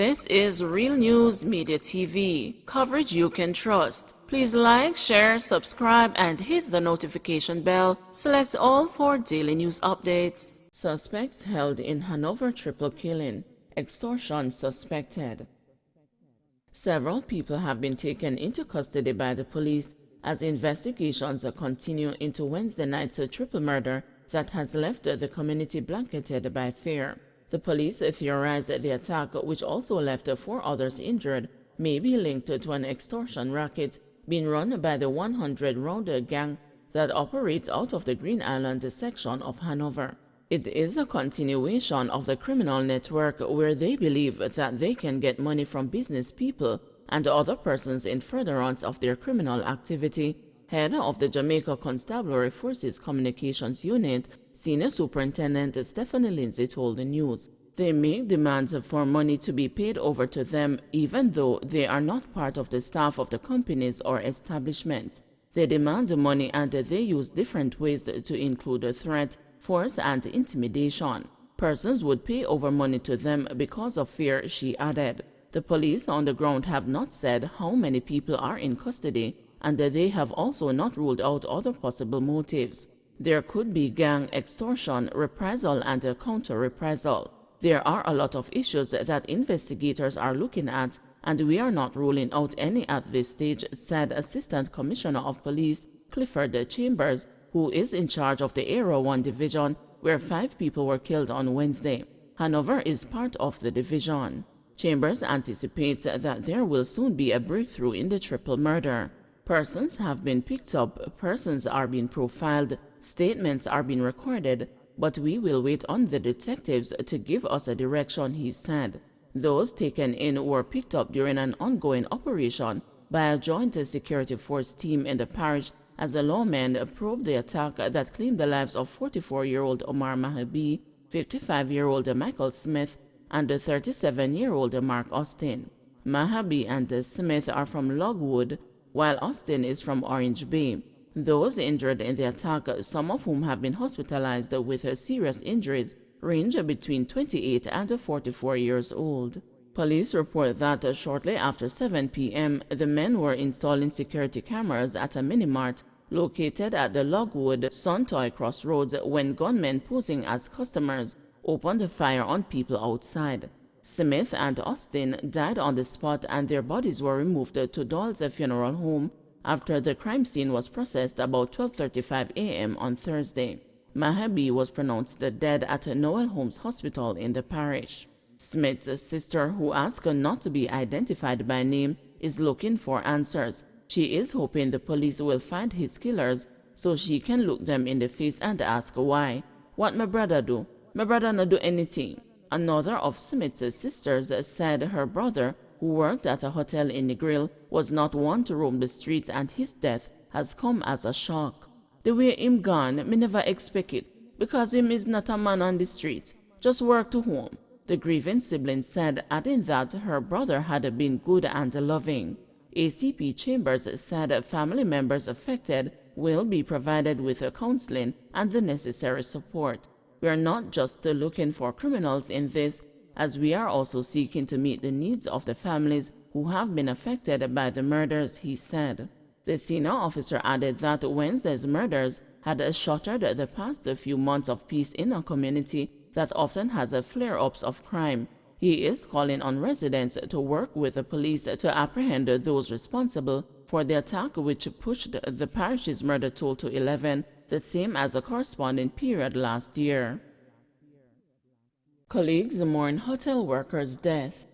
This is Real News Media TV, coverage you can trust. Please like, share, subscribe, and hit the notification bell. Select all for daily news updates. Suspects held in Hanover triple killing. Extortion suspected. Several people have been taken into custody by the police as investigations continue into Wednesday night's triple murder that has left the community blanketed by fear. The police theorized the attack, which also left 4 others injured, may be linked to an extortion racket being run by the 100 Rounder gang that operates out of the Green Island section of Hanover. It is a continuation of the criminal network where they believe that they can get money from business people and other persons in furtherance of their criminal activity. Head of the Jamaica Constabulary Forces Communications Unit, Senior Superintendent Stephanie Lindsay told the news. They make demands for money to be paid over to them even though they are not part of the staff of the companies or establishments. They demand money and they use different ways to include threat, force, and intimidation. Persons would pay over money to them because of fear, she added. The police on the ground have not said how many people are in custody, and they have also not ruled out other possible motives. There could be gang extortion, reprisal, and counter-reprisal. There are a lot of issues that investigators are looking at, and we are not ruling out any at this stage, said Assistant Commissioner of Police Clifford Chambers, who is in charge of the Area 1 Division, where 5 people were killed on Wednesday. Hanover is part of the division. Chambers anticipates that there will soon be a breakthrough in the triple murder. Persons have been picked up, persons are being profiled, statements are being recorded, but we will wait on the detectives to give us a direction, he said. Those taken in were picked up during an ongoing operation by a joint security force team in the parish as the lawmen probed the attack that claimed the lives of 44-year-old Omar Mahabi, 55-year-old Michael Smith, and 37-year-old Mark Austin. Mahabi and Smith are from Logwood, while Austin is from Orange Bay. Those injured in the attack, some of whom have been hospitalized with serious injuries, range between 28 and 44 years old. Police report that shortly after 7 p.m., the men were installing security cameras at a mini-mart located at the Logwood Suntoy Crossroads when gunmen posing as customers opened fire on people outside. Smith and Austin died on the spot and their bodies were removed to Doyle's funeral home after the crime scene was processed about 12:35 a.m. on Thursday. Mahabi was pronounced dead at Noel Holmes Hospital in the parish. Smith's sister, who asked not to be identified by name, is looking for answers. She is hoping the police will find his killers so she can look them in the face and ask why. What my brother do? My brother not do anything. Another of Smith's sisters said her brother, who worked at a hotel in Negril, was not one to roam the streets and his death has come as a shock. The way him gone, me never expect it, because him is not a man on the street, just work to home, the grieving sibling said, adding that her brother had been good and loving. ACP Chambers said family members affected will be provided with counseling and the necessary support. We are not just looking for criminals in this, as we are also seeking to meet the needs of the families who have been affected by the murders, he said. The senior officer added that Wednesday's murders had shattered the past few months of peace in a community that often has flare-ups of crime. He is calling on residents to work with the police to apprehend those responsible for the attack, which pushed the parish's murder toll to 11, the same as the corresponding period last year. Colleagues mourn hotel worker's death.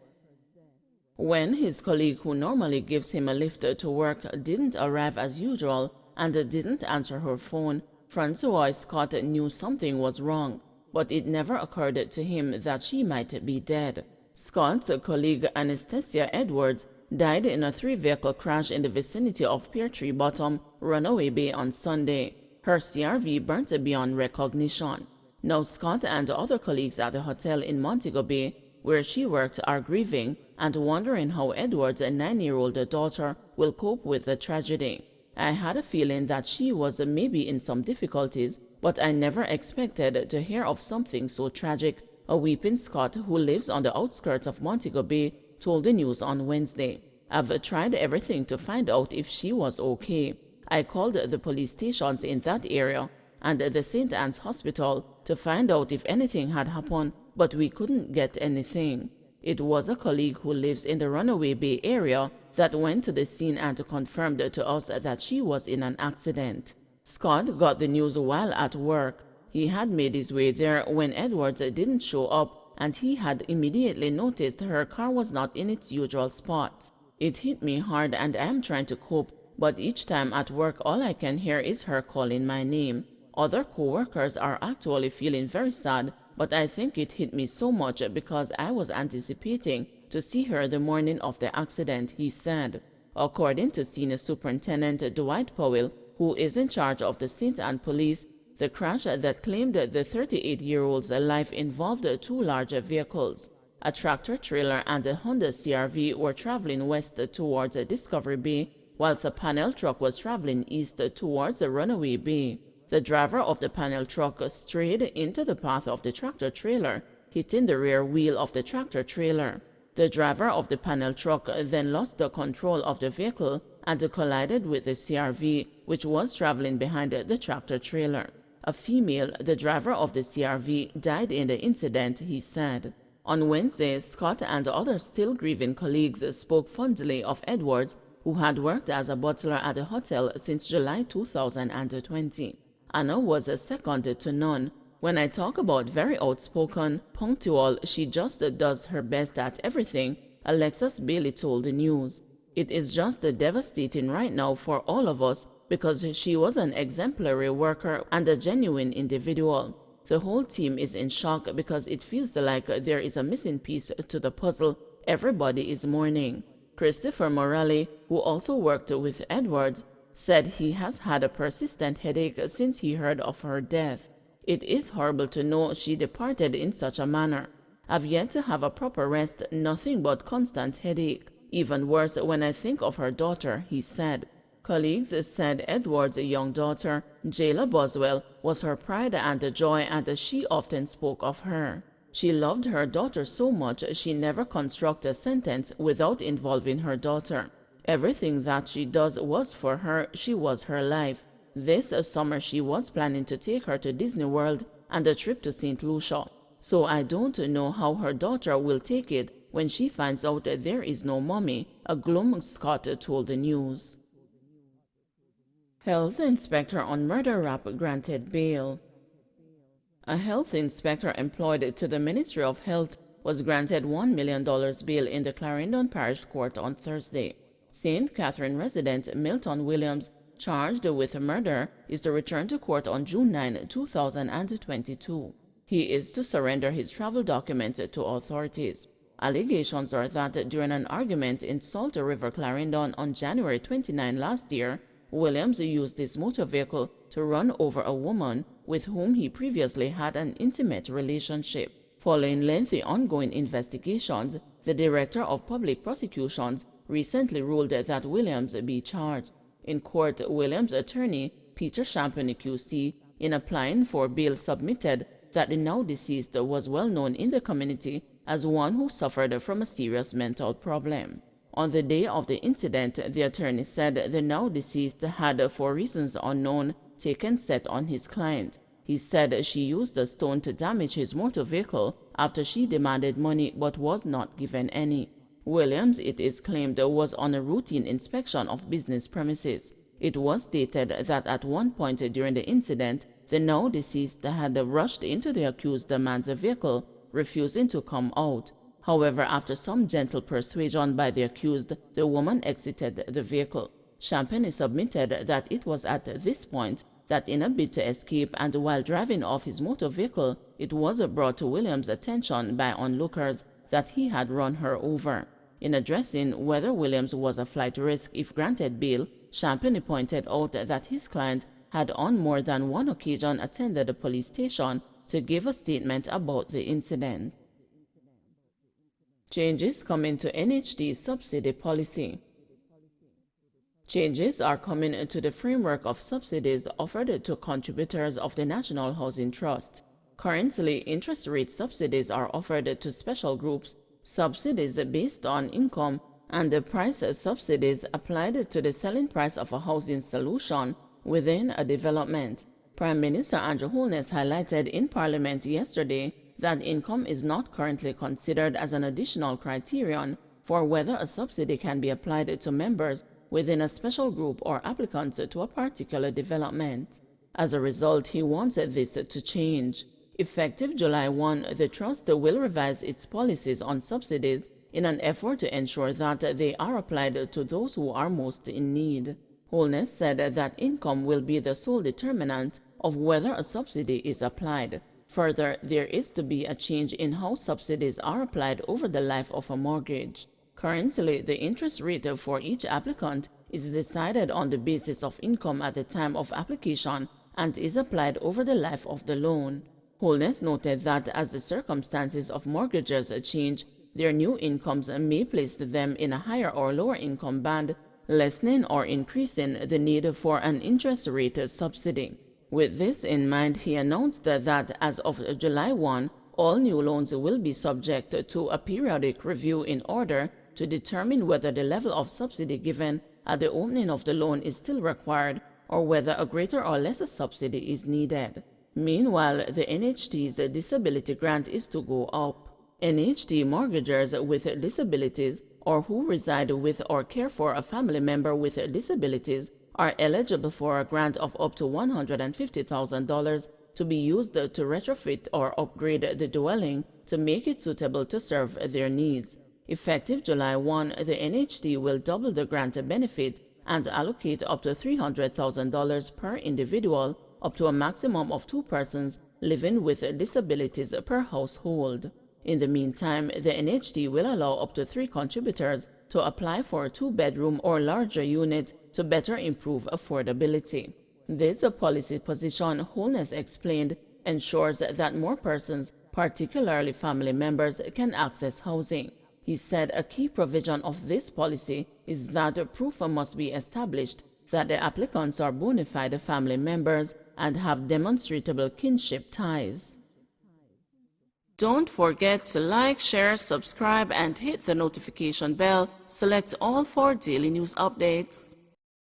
When his colleague, who normally gives him a lift to work, didn't arrive as usual and didn't answer her phone, Francois Scott knew something was wrong, but it never occurred to him that she might be dead. Scott's colleague Anastasia Edwards died in a 3-vehicle crash in the vicinity of Pear Tree Bottom, Runaway Bay on Sunday. Her CRV burnt beyond recognition. Now Scott and other colleagues at the hotel in Montego Bay, where she worked, are grieving and wondering how Edwards' 9-year-old daughter will cope with the tragedy. I had a feeling that she was maybe in some difficulties, but I never expected to hear of something so tragic, A weeping Scott who lives on the outskirts of Montego Bay told the news on Wednesday. "I've tried everything to find out if she was okay. I called the police stations in that area and the St. Anne's Hospital to find out if anything had happened, but we couldn't get anything." It was a colleague who lives in the Runaway Bay area that went to the scene and confirmed to us that she was in an accident. Scott got the news while at work. He had made his way there when Edwards didn't show up, and he had immediately noticed her car was not in its usual spot. "It hit me hard and I am trying to cope, but each time at work all I can hear is her calling my name. Other co-workers are actually feeling very sad, but I think it hit me so much because I was anticipating to see her the morning of the accident," he said. According to Senior Superintendent Dwight Powell, who is in charge of the St. Anne Police, the crash that claimed the 38-year-old's life involved two larger vehicles. A tractor-trailer and a Honda CR-V were traveling west towards Discovery Bay, whilst a panel truck was traveling east towards Runaway Bay. The driver of the panel truck strayed into the path of the tractor-trailer, hitting the rear wheel of the tractor-trailer. The driver of the panel truck then lost the control of the vehicle and collided with the CR-V, which was traveling behind the tractor-trailer. A female, the driver of the CR-V, died in the incident, he said. On Wednesday, Scott and other still grieving colleagues spoke fondly of Edwards, who had worked as a butler at the hotel since July 2020. "Anna was second to none. When I talk about very outspoken, punctual, she just does her best at everything," Alexis Bailey told the news. "It is just devastating right now for all of us because she was an exemplary worker and a genuine individual. The whole team is in shock because it feels like there is a missing piece to the puzzle. Everybody is mourning." Christopher Morelli, who also worked with Edwards, said he has had a persistent headache since he heard of her death. "It is horrible to know she departed in such a manner. I've yet to have a proper rest, nothing but constant headache. Even worse when I think of her daughter," he said. Colleagues said Edwards' young daughter, Jayla Boswell, was her pride and joy, and she often spoke of her. She loved her daughter so much she never constructed a sentence without involving her daughter. Everything that she does was for her. She was her life. This summer she was planning to take her to Disney World and a trip to St. Lucia. So I don't know how her daughter will take it when she finds out that there is no mommy, a glum Scott told the news. Health inspector on murder rap granted bail. A health inspector employed to the Ministry of Health was granted $1 million bail in the Clarendon Parish Court on Thursday. St. Catherine resident Milton Williams, charged with murder, is to return to court on June 9, 2022. He is to surrender his travel documents to authorities. Allegations are that during an argument in Salt River, Clarendon on January 29 last year, Williams used his motor vehicle to run over a woman with whom he previously had an intimate relationship. Following lengthy ongoing investigations, the Director of Public Prosecutions recently ruled that Williams be charged. In court, Williams' attorney, Peter Champagny QC, in applying for bail submitted that the now deceased was well known in the community as one who suffered from a serious mental problem. On the day of the incident, the attorney said the now deceased had, for reasons unknown, taken set on his client. He said she used a stone to damage his motor vehicle after she demanded money but was not given any. Williams, it is claimed, was on a routine inspection of business premises. It was stated that at one point during the incident, the now deceased had rushed into the accused man's vehicle, refusing to come out. However, after some gentle persuasion by the accused, the woman exited the vehicle. Champagny submitted that it was at this point that in a bid to escape and while driving off his motor vehicle, it was brought to Williams' attention by onlookers that he had run her over. In addressing whether Williams was a flight risk if granted bail, Champagny pointed out that his client had on more than one occasion attended a police station to give a statement about the incident. Changes coming to NHD subsidy policy. Changes are coming to the framework of subsidies offered to contributors of the National Housing Trust. Currently, interest rate subsidies are offered to special groups, subsidies based on income, and the price subsidies applied to the selling price of a housing solution within a development. Prime Minister Andrew Holness highlighted in Parliament yesterday that income is not currently considered as an additional criterion for whether a subsidy can be applied to members within a special group or applicants to a particular development. As a result, he wants this to change. Effective July 1, the Trust will revise its policies on subsidies in an effort to ensure that they are applied to those who are most in need. Holness said that income will be the sole determinant of whether a subsidy is applied. Further, there is to be a change in how subsidies are applied over the life of a mortgage. Currently, the interest rate for each applicant is decided on the basis of income at the time of application and is applied over the life of the loan. Holness noted that as the circumstances of mortgagors change, their new incomes may place them in a higher or lower income band, lessening or increasing the need for an interest rate subsidy. With this in mind, he announced that as of July 1, all new loans will be subject to a periodic review in order to determine whether the level of subsidy given at the opening of the loan is still required or whether a greater or lesser subsidy is needed. Meanwhile, the NHT's disability grant is to go up. NHT mortgagors with disabilities or who reside with or care for a family member with disabilities are eligible for a grant of up to $150,000 to be used to retrofit or upgrade the dwelling to make it suitable to serve their needs. Effective July 1, the NHT will double the grant benefit and allocate up to $300,000 per individual, up to a maximum of 2 persons living with disabilities per household. In the meantime, the NHT will allow up to 3 contributors to apply for a 2-bedroom or larger unit to better improve affordability. This policy position, Holness explained, ensures that more persons, particularly family members, can access housing. He said a key provision of this policy is that proof must be established that the applicants are bona fide family members and have demonstrable kinship ties. Don't forget to like, share, subscribe, and hit the notification bell. Select all for daily news updates.